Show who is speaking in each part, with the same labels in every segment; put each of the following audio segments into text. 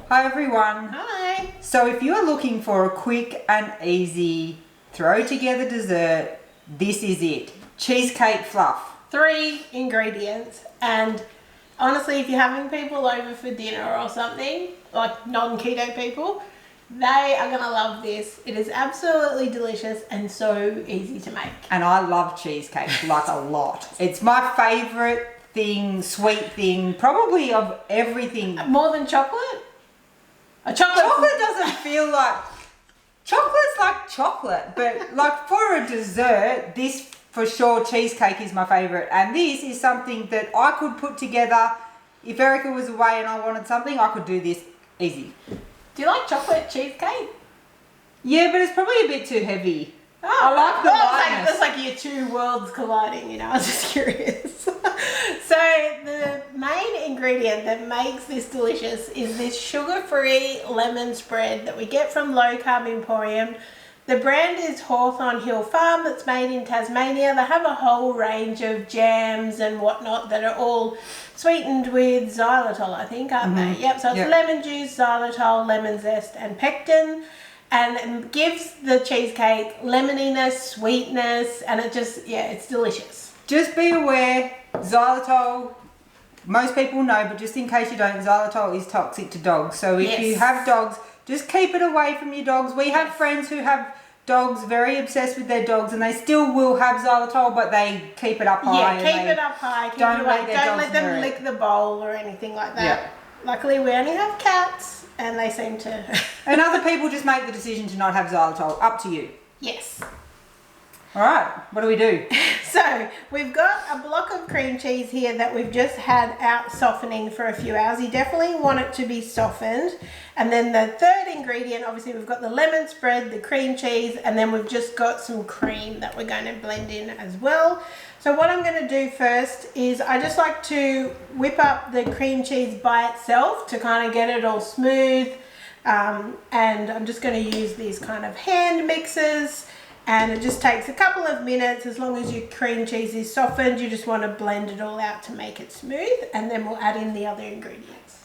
Speaker 1: Hi everyone.
Speaker 2: Hi.
Speaker 1: So if you're looking for a quick and easy throw together dessert, this is it. Cheesecake fluff.
Speaker 2: 3 ingredients, and honestly, if you're having people over for dinner or something, like non-keto people, they are gonna love this. It is absolutely delicious and so easy to make.
Speaker 1: And I love cheesecake like a lot. It's my favorite thing, sweet thing, probably of everything.
Speaker 2: More than chocolate?
Speaker 1: Chocolate doesn't feel like... Chocolate's like chocolate, but like for a dessert, this for sure, cheesecake is my favorite. And this is something that I could put together. If Erika was away and I wanted something, I could do this easy.
Speaker 2: Do you like chocolate cheesecake?
Speaker 1: Yeah, but it's probably a bit too heavy.
Speaker 2: Oh,
Speaker 1: I like the lightness.
Speaker 2: That's like your two worlds colliding, you know, I was just curious. So the main ingredient that makes this delicious is this sugar-free lemon spread that we get from Low Carb Emporium. The brand is Hawthorne Hill Farm. That's made in Tasmania. They have a whole range of jams and whatnot that are all sweetened with xylitol, I think, aren't they? Yep, so it's lemon juice, xylitol, lemon zest and pectin. And it gives the cheesecake lemoniness, sweetness, and it just, yeah, it's delicious.
Speaker 1: Just be aware, xylitol, most people know, but just in case you don't, xylitol is toxic to dogs. So if you have dogs, just keep it away from your dogs. We have friends who have dogs, very obsessed with their dogs, and they still will have xylitol, but they keep it up high.
Speaker 2: Yeah, keep it up high. Keep
Speaker 1: don't
Speaker 2: it away.
Speaker 1: don't
Speaker 2: let them lick the bowl or anything like that.
Speaker 1: Yeah.
Speaker 2: Luckily, we only have cats, and they seem to...
Speaker 1: And other people just make the decision to not have xylitol. Up to you.
Speaker 2: Yes.
Speaker 1: All right, what do we do?
Speaker 2: So we've got a block of cream cheese here that we've just had out softening for a few hours. You definitely want it to be softened. And then the third ingredient, obviously we've got the lemon spread, the cream cheese, and then we've just got some cream that we're going to blend in as well. So what I'm going to do first is I just like to whip up the cream cheese by itself to kind of get it all smooth. And I'm just going to use these kind of hand mixers. And it just takes a couple of minutes. As long as your cream cheese is softened, you just want to blend it all out to make it smooth, and then we'll add in the other ingredients.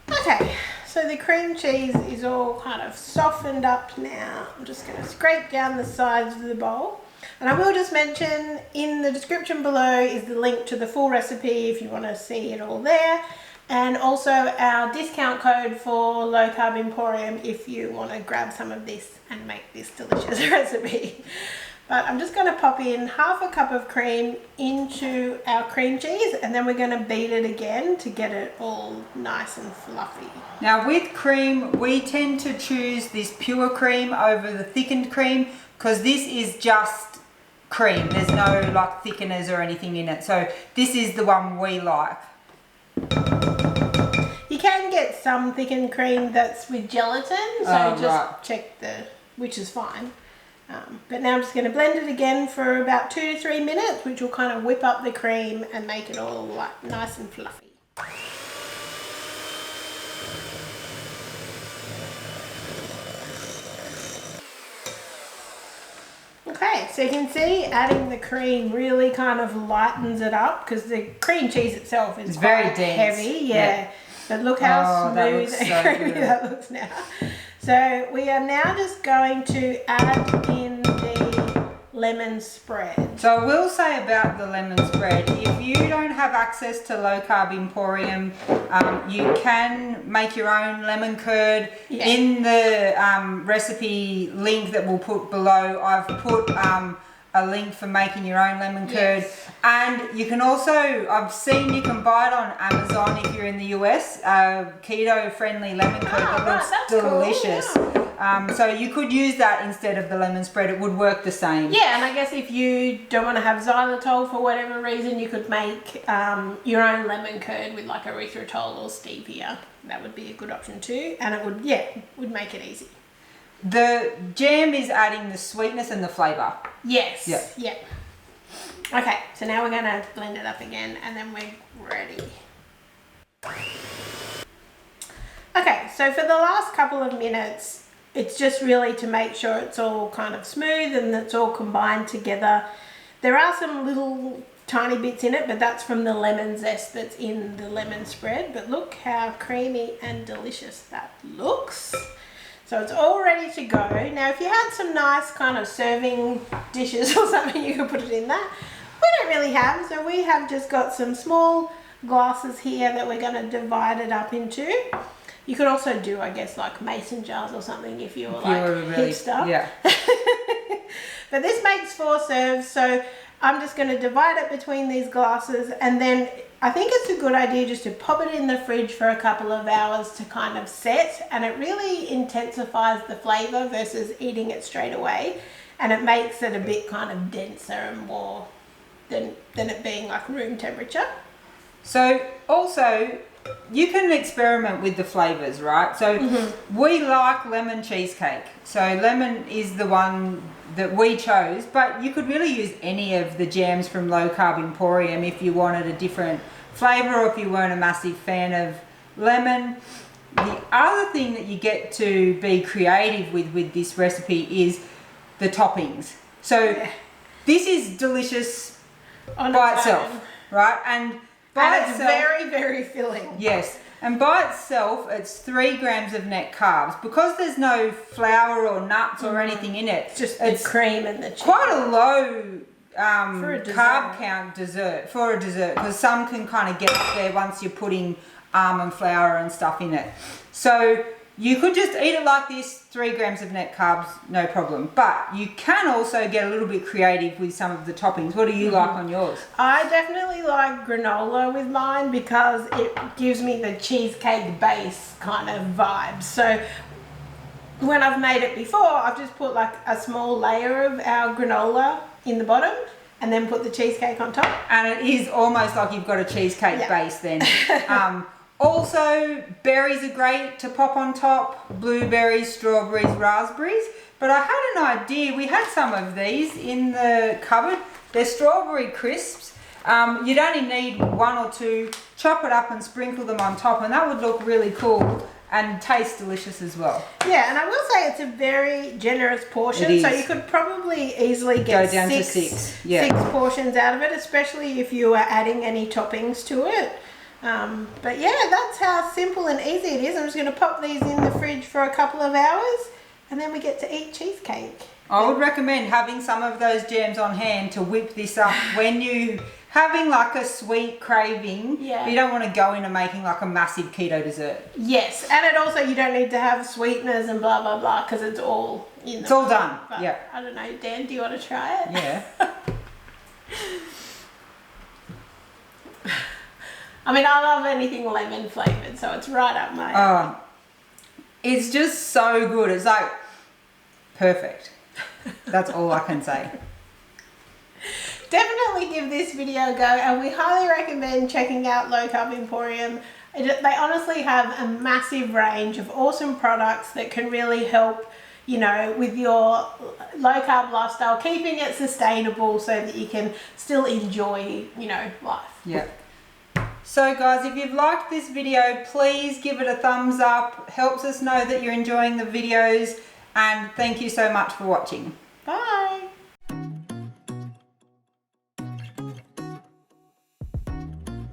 Speaker 2: Okay, so the cream cheese is all kind of softened up now. I'm just going to scrape down the sides of the bowl. And I will just mention in the description below is the link to the full recipe if you want to see it all there. And also our discount code for Low Carb Emporium if you want to grab some of this and make this delicious recipe. But I'm just going to pop in half a cup of cream into our cream cheese, and then we're going to beat it again to get it all nice and fluffy.
Speaker 1: Now with cream, we tend to choose this pure cream over the thickened cream because this is just cream. There's no like thickeners or anything in it. So this is the one we like.
Speaker 2: You can get some thickened cream that's with gelatin, so check which is fine. But now I'm just going to blend it again for about 2 to 3 minutes, which will kind of whip up the cream and make it all like nice and fluffy. Okay, so you can see adding the cream really kind of lightens it up because the cream cheese itself is
Speaker 1: very
Speaker 2: quite heavy. Yeah. But look how smooth and creamy that looks now. So we are now just going to add in the lemon spread.
Speaker 1: So I will say about the lemon spread, if you don't have access to Low Carb Emporium, you can make your own lemon curd. In the recipe link that we'll put below, I've put a link for making your own lemon curd. And you can also, I've seen you can buy it on Amazon if you're in the US, keto friendly lemon curd that looks delicious.
Speaker 2: Cool.
Speaker 1: So you could use that instead of the lemon spread. It would work the same.
Speaker 2: Yeah, and I guess if you don't want to have xylitol for whatever reason, you could make your own lemon curd with like erythritol or stevia. That would be a good option too, and it would make it easy.
Speaker 1: The jam is adding the sweetness and the flavour.
Speaker 2: Yes. Yep. Okay, so now we're going to blend it up again and then we're ready. Okay, so for the last couple of minutes, it's just really to make sure it's all kind of smooth and it's all combined together. There are some little tiny bits in it, but that's from the lemon zest that's in the lemon spread. But look how creamy and delicious that looks. So it's all ready to go. Now, if you had some nice kind of serving dishes or something, you could put it in that. We don't really have, so we have just got some small glasses here that we're going to divide it up into. You could also do, I guess, like mason jars or something if you were really hipster.
Speaker 1: Yeah.
Speaker 2: But this makes 4 serves, so I'm just going to divide it between these glasses, and then I think it's a good idea just to pop it in the fridge for a couple of hours to kind of set, and it really intensifies the flavour versus eating it straight away, and it makes it a bit kind of denser and more than it being like room temperature.
Speaker 1: So also, you can experiment with the flavours, right? So we like lemon cheesecake. So lemon is the one that we chose, but you could really use any of the jams from Low Carb Emporium if you wanted a different flavour or if you weren't a massive fan of lemon. The other thing that you get to be creative with this recipe is the toppings. So this is delicious by itself, right? And
Speaker 2: it's very, very filling.
Speaker 1: Yes, and by itself, it's 3 grams of net carbs. Because there's no flour or nuts or anything in it,
Speaker 2: Just the cream and the cheese.
Speaker 1: quite a low
Speaker 2: For a dessert.
Speaker 1: carb count dessert for a dessert, because some can kind of get up there once you're putting almond flour and stuff in it. So you could just eat it like this, 3 grams of net carbs, no problem. But you can also get a little bit creative with some of the toppings. What do you like on yours?
Speaker 2: I definitely like granola with mine because it gives me the cheesecake base kind of vibe. So when I've made it before, I've just put like a small layer of our granola in the bottom and then put the cheesecake on top.
Speaker 1: And it is almost like you've got a cheesecake base then. Also, berries are great to pop on top. Blueberries, strawberries, raspberries. But I had an idea. We had some of these in the cupboard. They're strawberry crisps. You'd only need 1 or 2. Chop it up and sprinkle them on top, and that would look really cool and taste delicious as well.
Speaker 2: Yeah, and I will say it's a very generous portion.
Speaker 1: It is.
Speaker 2: So you could probably easily get
Speaker 1: Go down to 6. Yeah.
Speaker 2: 6 portions out of it, especially if you are adding any toppings to it. But yeah, that's how simple and easy it is. I'm just going to pop these in the fridge for a couple of hours and then we get to eat cheesecake.
Speaker 1: I would recommend having some of those jams on hand to whip this up when you having like a sweet craving.
Speaker 2: Yeah.
Speaker 1: But you don't want to go into making like a massive keto dessert.
Speaker 2: Yes, and it also, you don't need to have sweeteners and blah blah blah because it's all in
Speaker 1: It's all done. Yeah.
Speaker 2: I don't know, Dan, do you want to try it?
Speaker 1: Yeah.
Speaker 2: I mean, I love anything lemon flavoured, so it's right up my alley.
Speaker 1: It's just so good. It's like perfect. That's all I can say.
Speaker 2: Definitely give this video a go, and we highly recommend checking out Low Carb Emporium. They honestly have a massive range of awesome products that can really help, you know, with your low carb lifestyle, keeping it sustainable so that you can still enjoy, you know, life.
Speaker 1: Yeah. So guys, if you've liked this video, please give it a thumbs up. Helps us know that you're enjoying the videos, and thank you so much for watching.
Speaker 2: Bye.